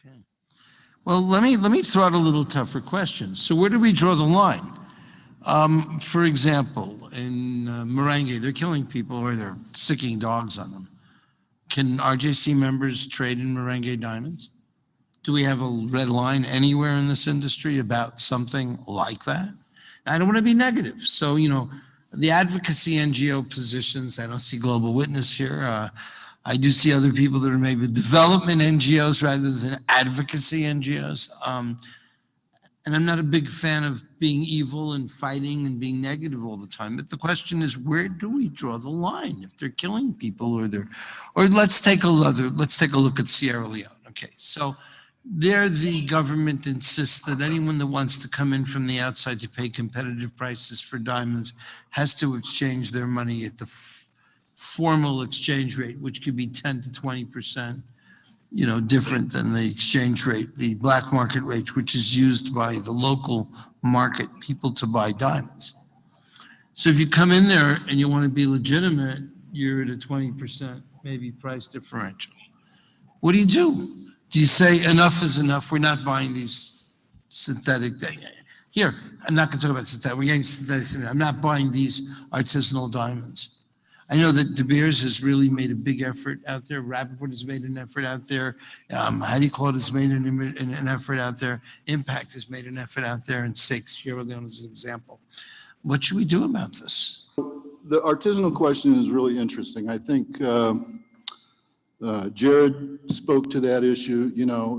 Okay. Well, let me throw out a little tougher question. So where do we draw the line? For example, in Marangay, they're killing people or they're sicking dogs on them. Can RJC members trade in Marangay diamonds? Do we have a red line anywhere in this industry about something like that? I don't want to be negative. So, the advocacy NGO positions, I don't see Global Witness here. I do see other people that are maybe development NGOs rather than advocacy NGOs. And I'm not a big fan of being evil and fighting and being negative all the time. But the question is, where do we draw the line? If they're killing people or let's take a look at Sierra Leone. Okay, so there the government insists that anyone that wants to come in from the outside to pay competitive prices for diamonds has to exchange their money at the formal exchange rate, which could be 10 to 20%. Different than the exchange rate, the black market rate, which is used by the local market people to buy diamonds. So if you come in there and you want to be legitimate, you're at a 20% maybe price differential. What do? Do you say enough is enough? We're not buying these synthetic. Here, I'm not going to talk about synthetic. We're getting synthetic. I'm not buying these artisanal diamonds. I know that De Beers has really made a big effort out there. Rappaport has made an effort out there. How do you call it? Has made an effort out there. Impact has made an effort out there, and Sierra Leone is an example. What should we do about this? The artisanal question is really interesting. I think Jared spoke to that issue.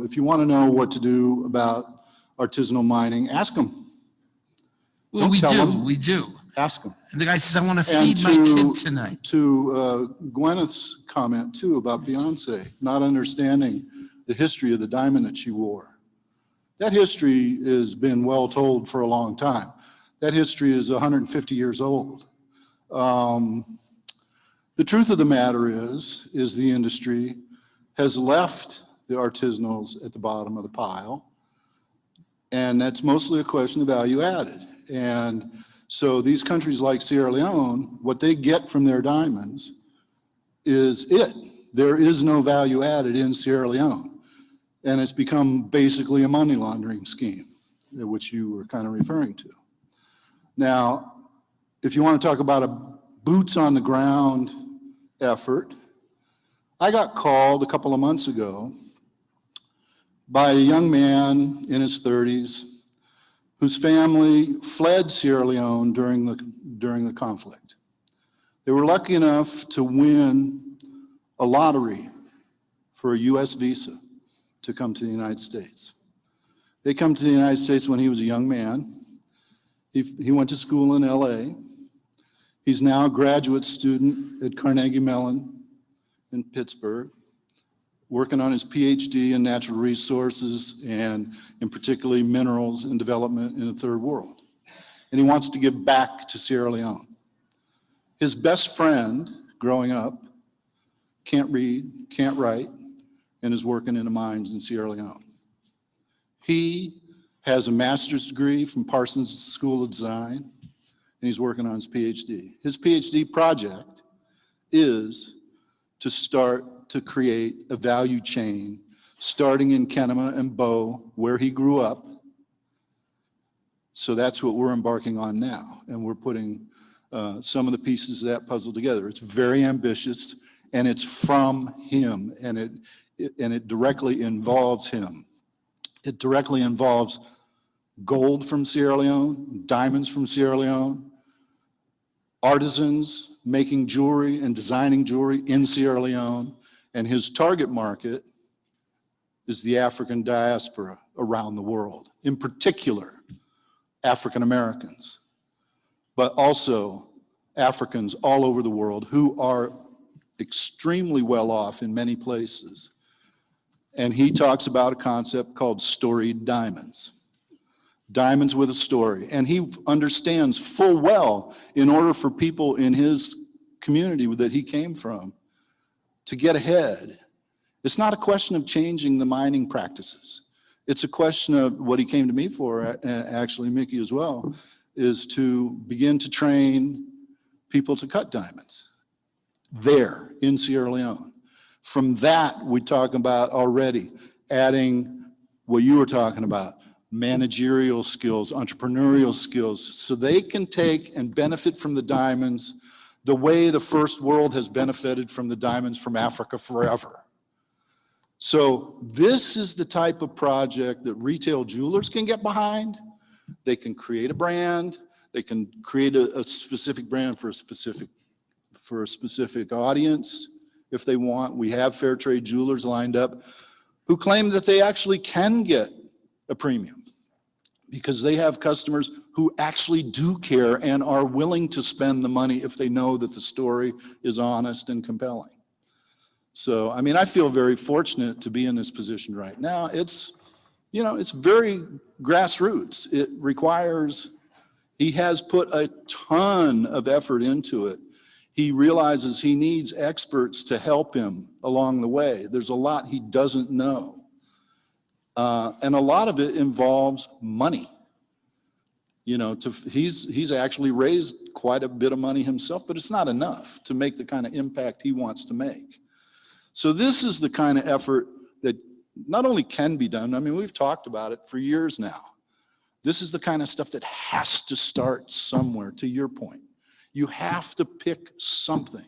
If you want to know what to do about artisanal mining, ask them. Well, we do. Ask them. And the guy says, I want to feed my kid tonight. To Gwyneth's comment, too, about Beyonce, not understanding the history of the diamond that she wore. That history has been well told for a long time. That history is 150 years old. The truth of the matter is the industry has left the artisanals at the bottom of the pile, and that's mostly a question of value added. And so these countries like Sierra Leone, what they get from their diamonds is it. There is no value added in Sierra Leone. And it's become basically a money laundering scheme, which you were kind of referring to. Now, if you want to talk about a boots on the ground effort, I got called a couple of months ago by a young man in his 30s whose family fled Sierra Leone during the conflict. They were lucky enough to win a lottery for a US visa to come to the United States. They come to the United States when he was a young man. He went to school in LA. He's now a graduate student at Carnegie Mellon in Pittsburgh, working on his PhD in natural resources and in particularly minerals and development in the third world. And he wants to give back to Sierra Leone. His best friend growing up can't read, can't write, and is working in the mines in Sierra Leone. He has a master's degree from Parsons School of Design, and he's working on his PhD. His PhD project is to start to create a value chain starting in Kenema and Bow, where he grew up. So that's what we're embarking on now, and we're putting some of the pieces of that puzzle together. It's very ambitious, and it's from him, and it directly involves him. It directly involves gold from Sierra Leone, diamonds from Sierra Leone, artisans making jewelry and designing jewelry in Sierra Leone, and his target market is the African diaspora around the world, in particular, African Americans, but also Africans all over the world who are extremely well off in many places. And he talks about a concept called storied diamonds. Diamonds with a story. And he understands full well, in order for people in his community that he came from to get ahead, it's not a question of changing the mining practices. It's a question of what he came to me for, actually Mickey as well, is to begin to train people to cut diamonds there in Sierra Leone. From that, we talk about already adding what you were talking about, managerial skills, entrepreneurial skills, so they can take and benefit from the diamonds the way the first world has benefited from the diamonds from Africa forever. So this is the type of project that retail jewelers can get behind. They can create a brand. They can create a specific brand for a specific audience if they want. We have fair trade jewelers lined up who claim that they actually can get a premium because they have customers who actually do care and are willing to spend the money if they know that the story is honest and compelling. So, I mean, I feel very fortunate to be in this position right now. It's, you know, it's very grassroots. It requires, he has put a ton of effort into it. He realizes he needs experts to help him along the way. There's a lot he doesn't know. And a lot of it involves money. You know, he's actually raised quite a bit of money himself, but it's not enough to make the kind of impact he wants to make. So this is the kind of effort that not only can be done, I mean, we've talked about it for years now. This is the kind of stuff that has to start somewhere, to your point. You have to pick something.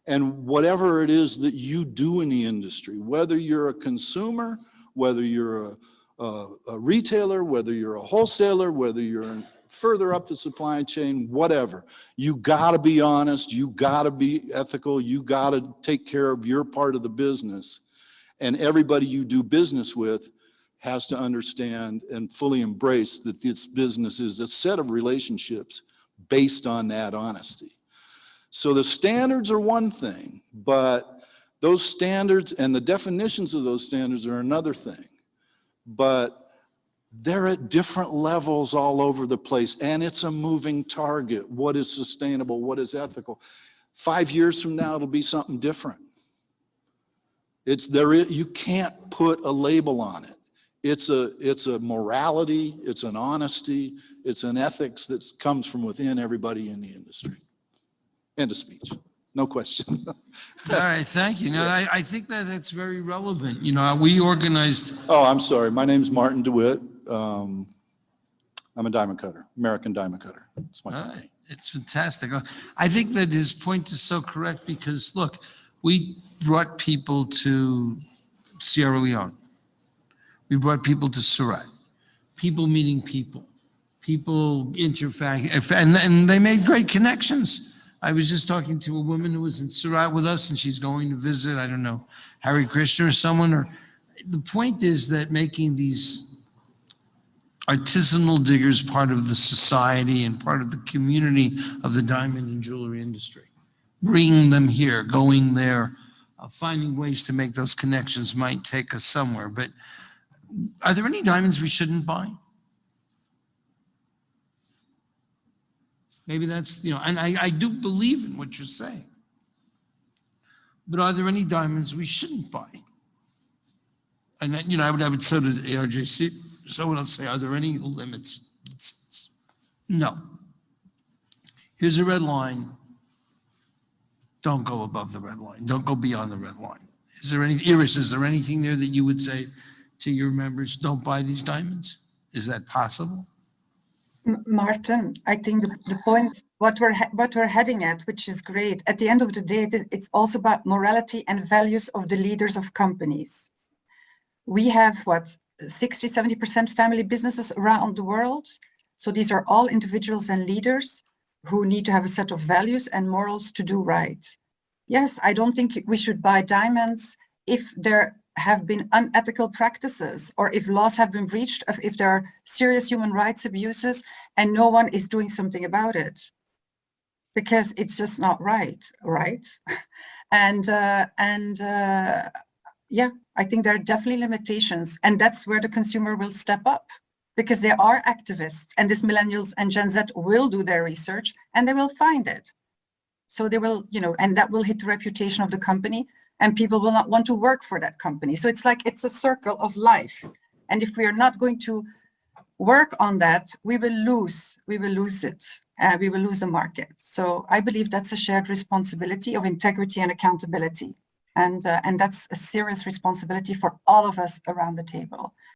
And whatever it is that you do in the industry, whether you're a consumer, whether you're a retailer, whether you're a wholesaler, whether you're further up the supply chain, whatever, you gotta be honest, you gotta be ethical, you gotta take care of your part of the business. And everybody you do business with has to understand and fully embrace that this business is a set of relationships based on that honesty. So the standards are one thing, but those standards and the definitions of those standards are another thing. But they're at different levels all over the place, and it's a moving target. What is sustainable? What is ethical? 5 years from now, it'll be something different. You can't put a label on it. It's a morality, it's an honesty, it's an ethics that comes from within everybody in the industry. End of speech. No question. All right, thank you. No, I think that that's very relevant. You know, we organized. Oh, I'm sorry. My name's Martin DeWitt. I'm a diamond cutter, American diamond cutter. It's my company. Right. It's fantastic. I think that his point is so correct because, look, we brought people to Sierra Leone. We brought people to Surat. People meeting people. People interfacting, and they made great connections. I was just talking to a woman who was in Surat with us, and she's going to visit, I don't know, Hare Krishna or someone. The point is that making these artisanal diggers part of the society and part of the community of the diamond and jewelry industry, bringing them here, going there, finding ways to make those connections might take us somewhere. But are there any diamonds we shouldn't buy? Maybe that's, you know, and I do believe in what you're saying. But are there any diamonds we shouldn't buy? And then, you know, I would say to the ARJC, someone else say, are there any limits? No. Here's a red line. Don't go above the red line. Don't go beyond the red line. Is there any, Iris, is there anything there that you would say to your members, don't buy these diamonds? Is that possible? Martin, I think the point, what we're heading at, which is great, at the end of the day, it's also about morality and values of the leaders of companies. We have, 60, 70% family businesses around the world. So these are all individuals and leaders who need to have a set of values and morals to do right. Yes, I don't think we should buy diamonds if there have been unethical practices or if laws have been breached, if there are serious human rights abuses and no one is doing something about it, because it's just not right? Yeah, I think there are definitely limitations, and that's where the consumer will step up, because there are activists, and these millennials and Gen Z will do their research and they will find it. So they will, you know, and that will hit the reputation of the company, and people will not want to work for that company. So it's like, it's a circle of life. And if we are not going to work on that, we will lose it. We will lose the market. So I believe that's a shared responsibility of integrity and accountability. And that's a serious responsibility for all of us around the table.